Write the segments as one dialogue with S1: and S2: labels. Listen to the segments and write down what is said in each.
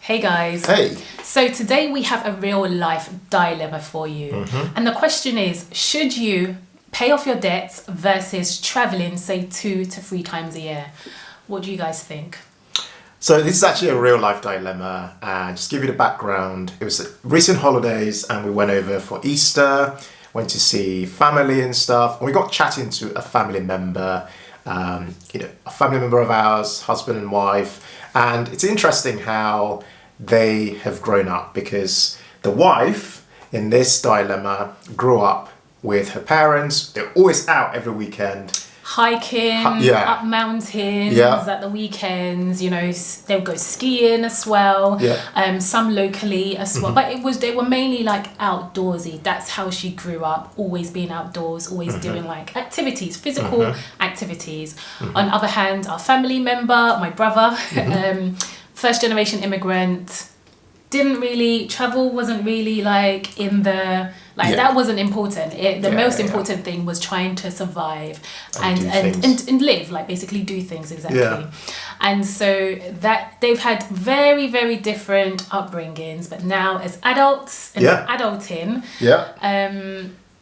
S1: Hey guys.
S2: Hey.
S1: So today we have a real life dilemma for you. And the question is, should you pay off your debts versus traveling, say 2 to 3 times a year? What do you guys think?
S2: So this is actually a real life dilemma. Just to give you the background, it was recent holidays and we went over for Easter, went to see family and stuff. And we got chatting to a family member, a family member of ours, husband and wife. And it's interesting how they have grown up, because the wife in this dilemma grew up with her parents. They're always out every weekend.
S1: Hiking, up mountains at the weekends, they'll go skiing as well, some locally as well. But they were mainly like outdoorsy. That's how she grew up, always being outdoors, always doing like activities, physical activities. On the other hand, our family member, my brother, first-generation immigrant, didn't really travel, wasn't really like in the that wasn't important. The most important thing was trying to survive and live, like basically do things exactly. And so that they've had very, very different upbringings, but now as adults and adulting,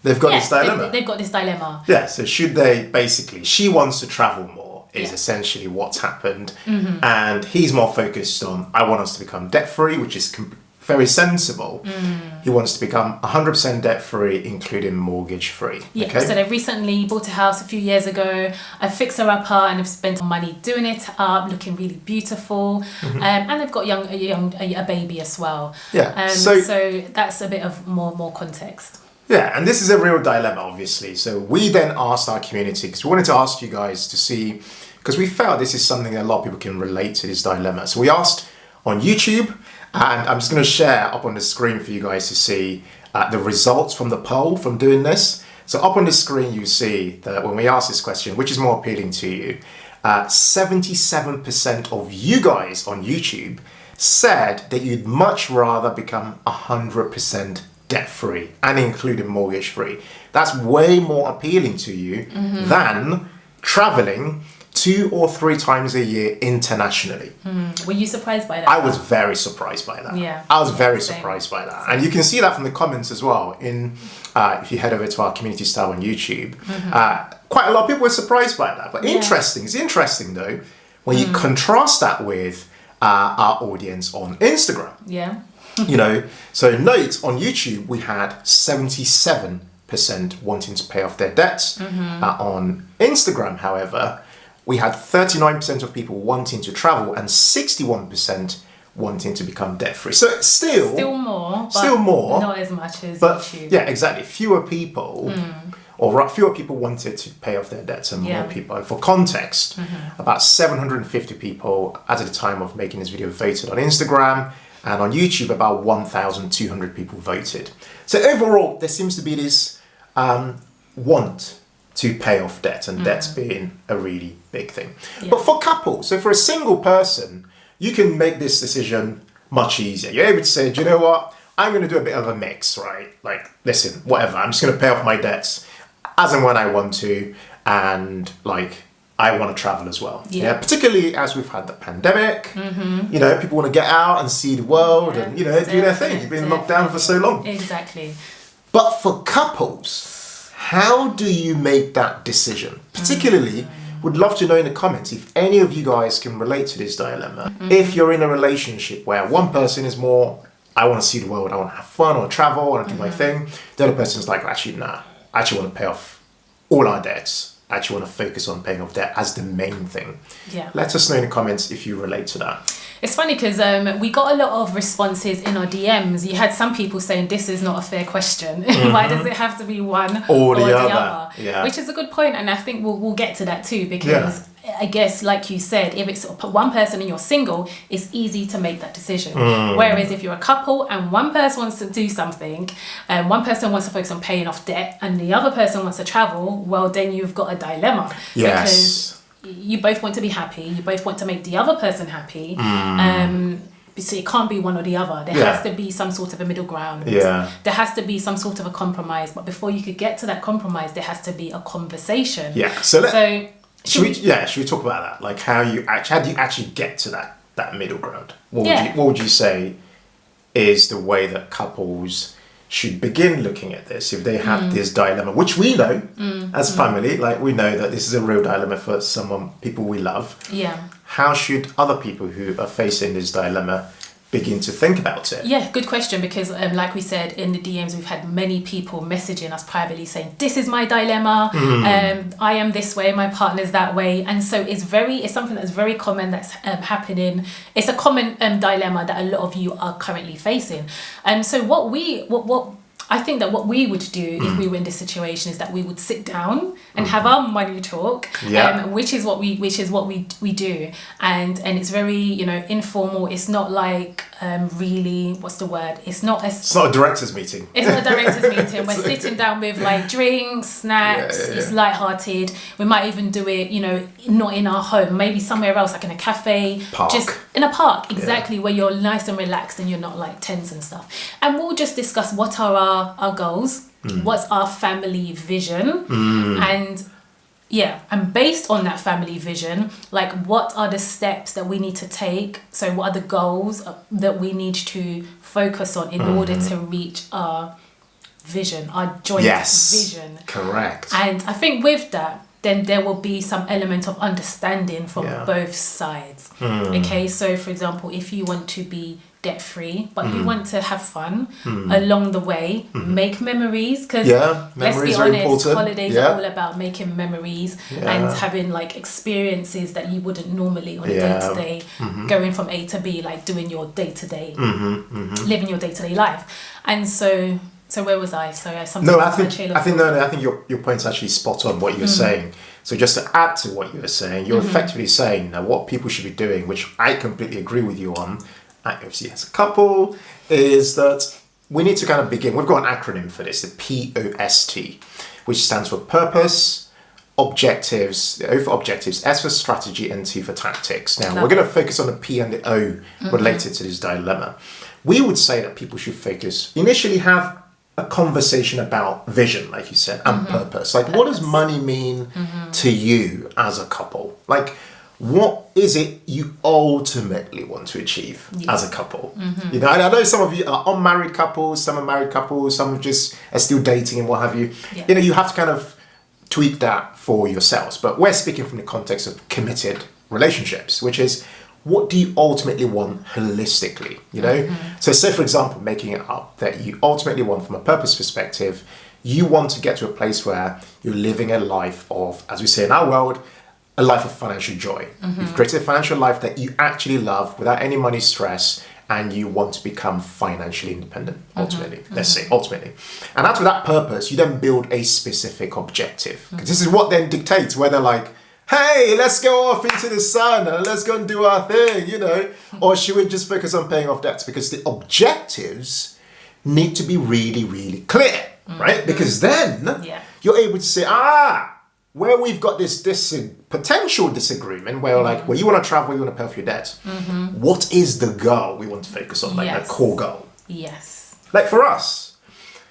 S2: they've got this dilemma.
S1: They've got this dilemma.
S2: Yeah, so should they basically, she wants to travel more is essentially what's happened, and he's more focused on, I want us to become debt free, which is very sensible. He wants to become 100% debt free, including mortgage free.
S1: So they recently bought a house a few years ago, a fixer-upper, and have spent money doing it up, looking really beautiful, and they've got a baby as well. So that's a bit of more context.
S2: Yeah, and this is a real dilemma, obviously. So we then asked our community, because we wanted to ask you guys to see, because we felt this is something that a lot of people can relate to, this dilemma. So we asked on YouTube, and I'm just going to share up on the screen for you guys to see the results from the poll from doing this. So up on the screen, you see that when we asked this question, which is more appealing to you, 77% of you guys on YouTube said that you'd much rather become 100% debt-free and including mortgage-free. That's way more appealing to you than traveling 2 or 3 times a year internationally.
S1: Were you surprised by that?
S2: I was very surprised by that.
S1: Yeah.
S2: I was very surprised by that. And you can see that from the comments as well. If you head over to our community tab on YouTube, quite a lot of people were surprised by that. But it's interesting though, when you contrast that with our audience on Instagram.
S1: Yeah.
S2: So note on YouTube, we had 77% wanting to pay off their debts. On Instagram, however, we had 39% of people wanting to travel and 61% wanting to become debt-free. So it's still more,
S1: not as much as YouTube.
S2: Yeah, exactly. Fewer people, fewer people wanted to pay off their debts and more people. And for context, about 750 people at the time of making this video voted on Instagram, and on YouTube, about 1,200 people voted. So overall, there seems to be this want to pay off debt, and debt's being a really big thing. But for couples, so for a single person, you can make this decision much easier. You're able to say, do you know what? I'm going to do a bit of a mix, right? Like, listen, whatever. I'm just going to pay off my debts as and when I want to, and I want to travel as well. Particularly as we've had the pandemic, people want to get out and see the world and, do their thing. You've been locked down for so long.
S1: Exactly.
S2: But for couples, how do you make that decision? Particularly, would love to know in the comments if any of you guys can relate to this dilemma. If you're in a relationship where one person is more, I want to see the world, I want to have fun, or travel, I want to do my thing. The other person's like, actually, nah, I actually want to pay off all our debts. I actually want to focus on paying off debt as the main thing. Yeah. Let us know in the comments if you relate to that.
S1: It's funny because we got a lot of responses in our DMs. You had some people saying this is not a fair question. Why does it have to be one or the other? Yeah. Which is a good point, and I think we'll get to that too, because I guess, like you said, if it's one person and you're single, it's easy to make that decision. Whereas if you're a couple and one person wants to do something, and one person wants to focus on paying off debt and the other person wants to travel, well, then you've got a dilemma. Yes. Because you both want to be happy, you both want to make the other person happy. So it can't be one or the other. There has to be some sort of a middle ground. There has to be some sort of a compromise. But before you could get to that compromise, there has to be a conversation.
S2: Should we talk about that? Like how do you actually get to that that middle ground? What would you say is the way that couples should begin looking at this if they have this dilemma, which we know as family, like we know that this is a real dilemma for people we love.
S1: Yeah.
S2: How should other people who are facing this dilemma begin to think about it?
S1: Yeah, good question, because like we said in the DMs, we've had many people messaging us privately saying, this is my dilemma, I am this way, my partner's that way. And so it's something that's very common that's happening. It's a common dilemma that a lot of you are currently facing. So what I think that what we would do if we were in this situation is that we would sit down and have our money talk, which is what we do, and it's very informal. It's not like really, what's the word? It's not a
S2: directors meeting.
S1: It's not a directors meeting. We're sitting down with like drinks, snacks. It's lighthearted. We might even do it, not in our home, maybe somewhere else, like in a cafe, just in a park, exactly, where you're nice and relaxed and you're not like tense and stuff. And we'll just discuss what are our goals, what's our family vision, and based on that family vision, like what are the steps that we need to take? So what are the goals that we need to focus on in order to reach our vision, our joint vision?
S2: Correct.
S1: And I think with that, then there will be some element of understanding from both sides. Okay, so for example, if you want to be debt-free, but you want to have fun along the way, make memories, because let's be honest, holidays are all about making memories and having like experiences that you wouldn't normally on a day-to-day, going from A to B, like doing your day-to-day, living your day-to-day life. And so where was I? So I think your point's actually spot on, what you're saying. So just to add to what you're saying, you're effectively saying that what people should be doing, which I completely agree with you on, obviously as a couple, is that we need to kind of begin. We've got an acronym for this, the POST, which stands for purpose, objectives, the O for objectives, S for strategy, and T for tactics. Now, we're going to focus on the P and the O related to this dilemma. We would say that people should initially have a conversation about vision, like you said, and purpose. Like, what does money mean to you as a couple? Like, what is it you ultimately want to achieve as a couple? And I know some of you are unmarried couples, some are married couples, some are still dating and what have you. You have to kind of tweak that for yourselves. But we're speaking from the context of committed relationships, which is, what do you ultimately want holistically? So say, for example, making it up, that you ultimately want, from a purpose perspective, you want to get to a place where you're living a life of, as we say in our world, a life of financial joy. You've created a financial life that you actually love without any money stress, and you want to become financially independent, ultimately. Let's say, ultimately. And out of that purpose, you then build a specific objective. Because this is what then dictates whether, like, hey, let's go off into the sun and let's go and do our thing, or should we just focus on paying off debts? Because the objectives need to be really, really clear, right? Because then you're able to say, where we've got this potential disagreement, where you want to travel, you want to pay off your debt. What is the goal we want to focus on, like a core goal? Yes.
S2: Like for us,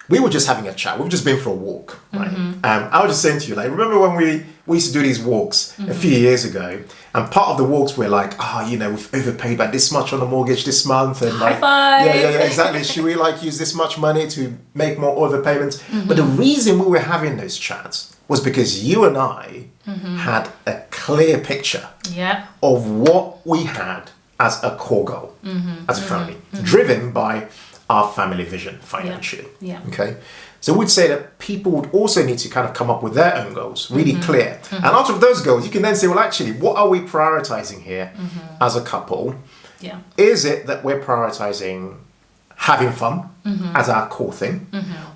S2: we were just having a chat. We've just been for a walk, right? I was just saying to you, like, remember when we used to do these walks a few years ago, and part of the walks were like, we've overpaid by this much on the mortgage this month, and like,
S1: high five.
S2: Yeah, exactly. Should we like use this much money to make more overpayments? But the reason we were having those chats was because you and I had a clear picture of what we had as a core goal as a family, driven by our family vision financially. Okay, so we'd say that people would also need to kind of come up with their own goals, really clear. And out of those goals, you can then say, well, actually, what are we prioritizing here as a couple? Is it that we're prioritizing having fun as our core thing?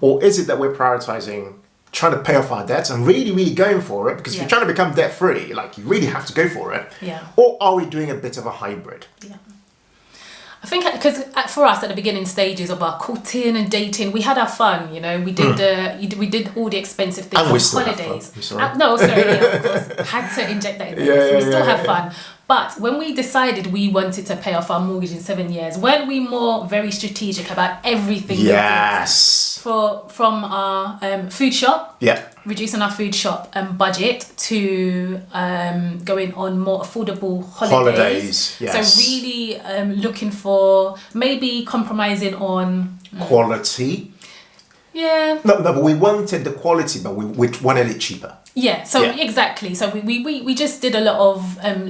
S2: Or is it that we're prioritizing trying to pay off our debts and really, really going for it? Because if you're trying to become debt-free, like, you really have to go for it. Or are we doing a bit of a hybrid?
S1: I think because for us at the beginning stages of our courting and dating, we had our fun. We did we did all the expensive things
S2: and
S1: on
S2: we still
S1: holidays.
S2: Have fun. I'm sorry.
S1: No, sorry, of course, had to inject that in there. So we still have fun. But when we decided we wanted to pay off our mortgage in 7 years, weren't we more very strategic about everything?
S2: Yes.
S1: From our food shop.
S2: Yeah.
S1: Reducing our food shop budget to going on more affordable holidays.
S2: Yes.
S1: So really looking for maybe compromising on
S2: quality.
S1: Yeah.
S2: No, but we wanted the quality, but we wanted it cheaper.
S1: Yeah, so exactly. So we just did a lot of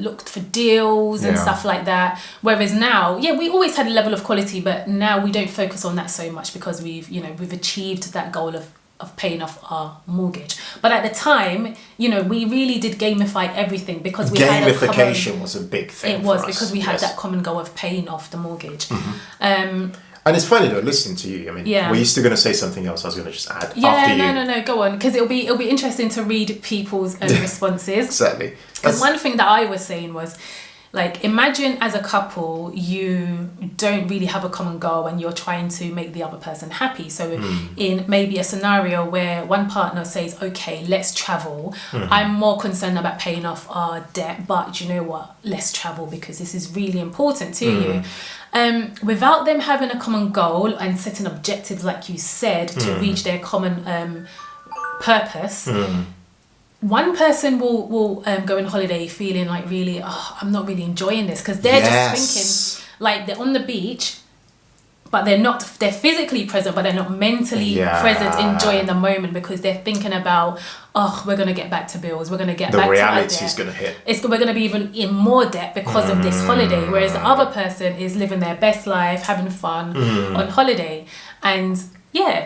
S1: looked for deals and stuff like that. Whereas now, we always had a level of quality, but now we don't focus on that so much because we've achieved that goal of paying off our mortgage. But at the time, we really did gamify everything because we had
S2: gamification was a big thing.
S1: It was
S2: for us.
S1: because we had that common goal of paying off the mortgage.
S2: And it's funny though, listening to you. I mean, were you still going to say something else? I was going to just add after you.
S1: No, go on, because it'll be interesting to read people's responses.
S2: Certainly.
S1: Because one thing that I was saying was, like, imagine as a couple, you don't really have a common goal and you're trying to make the other person happy. So in maybe a scenario where one partner says, okay, let's travel. I'm more concerned about paying off our debt, but you know what? Let's travel because this is really important to you. Without them having a common goal and setting objectives, like you said, to reach their common purpose, one person will go on holiday feeling like really, I'm not really enjoying this because they're just thinking like they're on the beach, but they're physically present, but they're not mentally present, enjoying the moment because they're thinking about, we're going to get back to bills, we're going to get back to our debt.
S2: The reality is going to hit.
S1: We're going to be even in more debt because of this holiday, whereas the other person is living their best life, having fun on holiday. And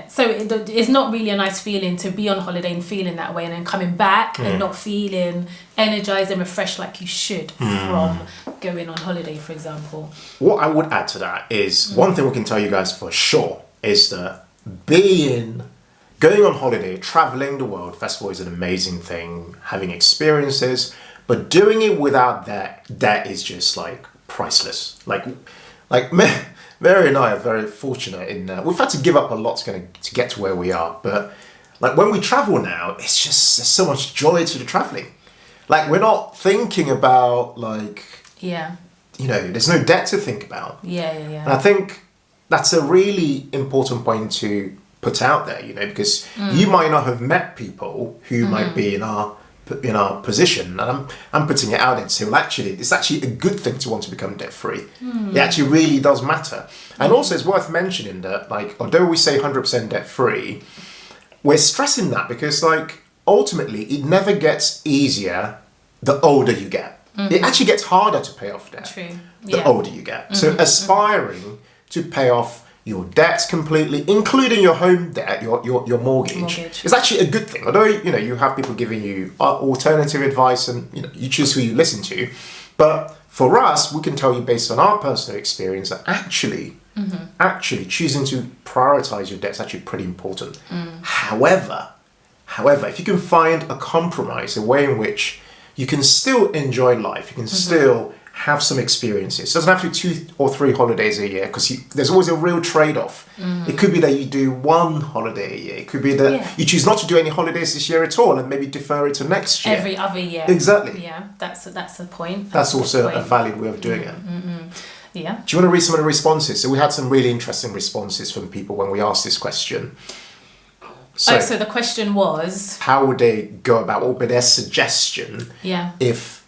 S1: so it's not really a nice feeling to be on holiday and feeling that way and then coming back and not feeling energized and refreshed like you should from going on holiday, for example.
S2: What I would add to that is one thing we can tell you guys for sure is that going on holiday, traveling the world, first of all, is an amazing thing, having experiences, but doing it without that is just like priceless. Like Mary and I are very fortunate in we've had to give up a lot to get to where we are, but like when we travel now, it's just there's so much joy to the traveling. Like we're not thinking about there's no debt to think about. And I think that's a really important point to put out there, because you might not have met people who might be in our position, and I'm putting it out there to say, well, actually, it's actually a good thing to want to become debt free. It actually really does matter. And also, it's worth mentioning that, like, although we say 100% debt free, we're stressing that because, like, ultimately, it never gets easier the older you get. It actually gets harder to pay off debt the older you get. So aspiring to pay off your debts completely, including your home debt, your mortgage, is actually a good thing. Although, you have people giving you alternative advice and, you choose who you listen to. But for us, we can tell you based on our personal experience that actually choosing to prioritize your debt is actually pretty important. However, if you can find a compromise, a way in which you can still enjoy life, you can still have some experiences. It doesn't have to be 2 or 3 holidays a year because there's always a real trade-off. It could be that you do 1 holiday a year. It could be that you choose not to do any holidays this year at all and maybe defer it to next year.
S1: Every other year.
S2: Exactly.
S1: Yeah, that's the point.
S2: That's also a valid way of doing it.
S1: Yeah.
S2: Do you want to read some of the responses? So we had some really interesting responses from people when we asked this question.
S1: So the question was,
S2: how would they go about, what would be their suggestion if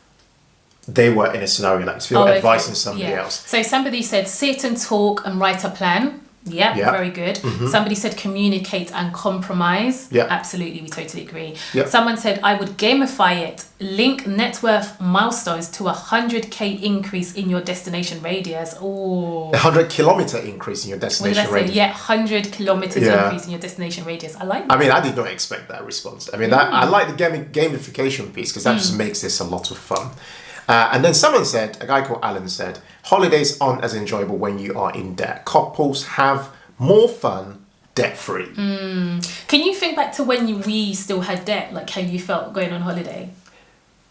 S2: they were in a scenario like this, if you were advising somebody else?
S1: So somebody said sit and talk and write a plan. Yeah, very good. Somebody said communicate and compromise. Yeah, absolutely, we totally agree. Someone said I would gamify it, link net worth milestones to 100k increase in your destination radius. Oh,
S2: 100 kilometer increase in your destination radius.
S1: 100 kilometers increase in your destination radius. I like that.
S2: I mean, I did not expect that response. I mean, I like the gamification piece because that just makes this a lot of fun. And then someone said, a guy called Alan said, holidays aren't as enjoyable when you are in debt. Couples have more fun debt-free.
S1: Can you think back to when we still had debt, like how you felt going on holiday?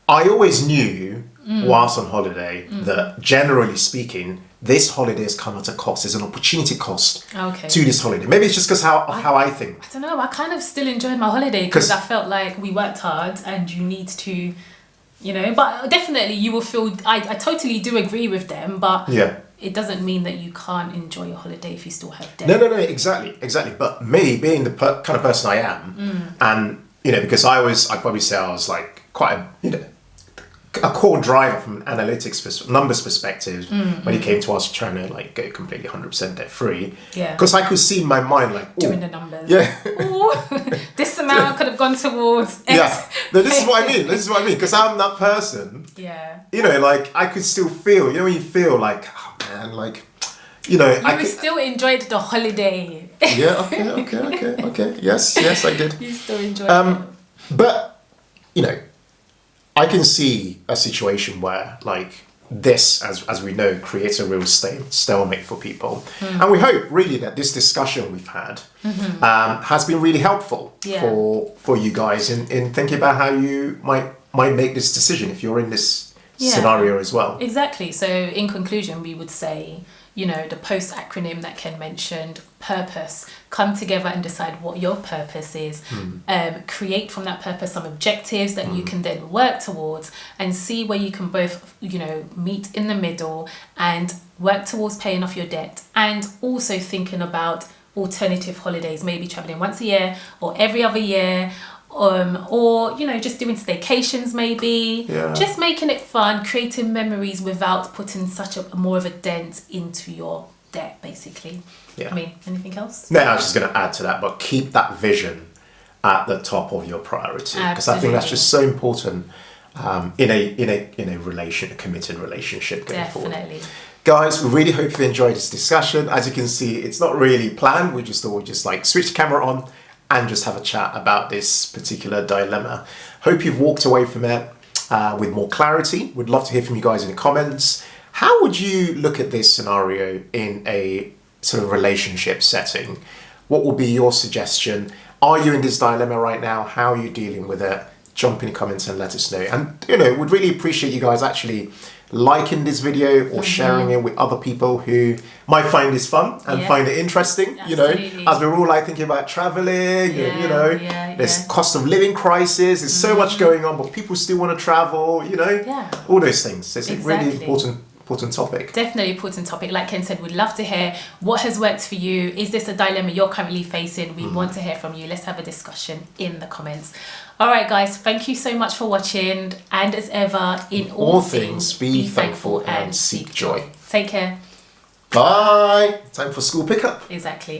S2: I always knew, whilst on holiday, that generally speaking, this holiday has come at a cost. There's an opportunity cost to this holiday. Maybe it's just because how I think.
S1: I don't know. I kind of still enjoyed my holiday because I felt like we worked hard and you need to... You know, but definitely you will feel, I totally do agree with them, but it doesn't mean that you can't enjoy your holiday if you still have debt.
S2: No, exactly. But me, being the kind of person I am, and, you know, because I'd probably say I was like quite a core driver from an analytics numbers perspective when it came to us trying to like go completely 100% debt free.
S1: Yeah.
S2: Because I could see in my mind like
S1: doing the numbers.
S2: Yeah.
S1: This amount could have gone towards X.
S2: Yeah. No, this is what I mean. Because I'm that person.
S1: Yeah.
S2: You know, like I could still feel. You know when you feel like, oh man, like, you know,
S1: you still enjoyed the holiday.
S2: Yeah. Okay. Yes, I did.
S1: You still enjoyed it.
S2: But you know, I can see a situation where, like, this, as we know, creates a real stalemate for people. And we hope, really, that this discussion we've had has been really helpful for you guys in thinking about how you might make this decision if you're in this scenario as well.
S1: Exactly. So, in conclusion, we would say, you know, the POST acronym that Ken mentioned, purpose, come together and decide what your purpose is. Create from that purpose some objectives that you can then work towards, and see where you can both, you know, meet in the middle and work towards paying off your debt, and also thinking about alternative holidays, maybe traveling once a year or every other year. Or, you know, just doing staycations maybe. Just making it fun, creating memories without putting such a more of a dent into your debt, basically. I mean, anything else?
S2: No, I was just going to add to that, but keep that vision at the top of your priority, because I think that's just so important in a committed relationship going forward. Guys, we really hope you enjoyed this discussion. As you can see, it's not really planned. We just thought we'd just like switch the camera on and just have a chat about this particular dilemma. Hope you've walked away from it with more clarity. We'd love to hear from you guys in the comments. How would you look at this scenario in a sort of relationship setting? What would be your suggestion? Are you in this dilemma right now? How are you dealing with it? Jump in the comments and let us know. And, you know, we'd really appreciate you guys actually liking this video or sharing it with other people who might find this fun and find it interesting.
S1: Absolutely.
S2: You know, as we're all like thinking about traveling, you know, there's cost of living crisis, there's so much going on, but people still want to travel, you know, all those things. It's a really important topic.
S1: Definitely important topic. Like Ken said, we'd love to hear what has worked for you. Is this a dilemma you're currently facing? We want to hear from you. Let's have a discussion in the comments. All right, guys, thank you so much for watching. And as ever, in all things, be thankful and seek joy. Take care.
S2: Bye. Time for school pickup.
S1: Exactly.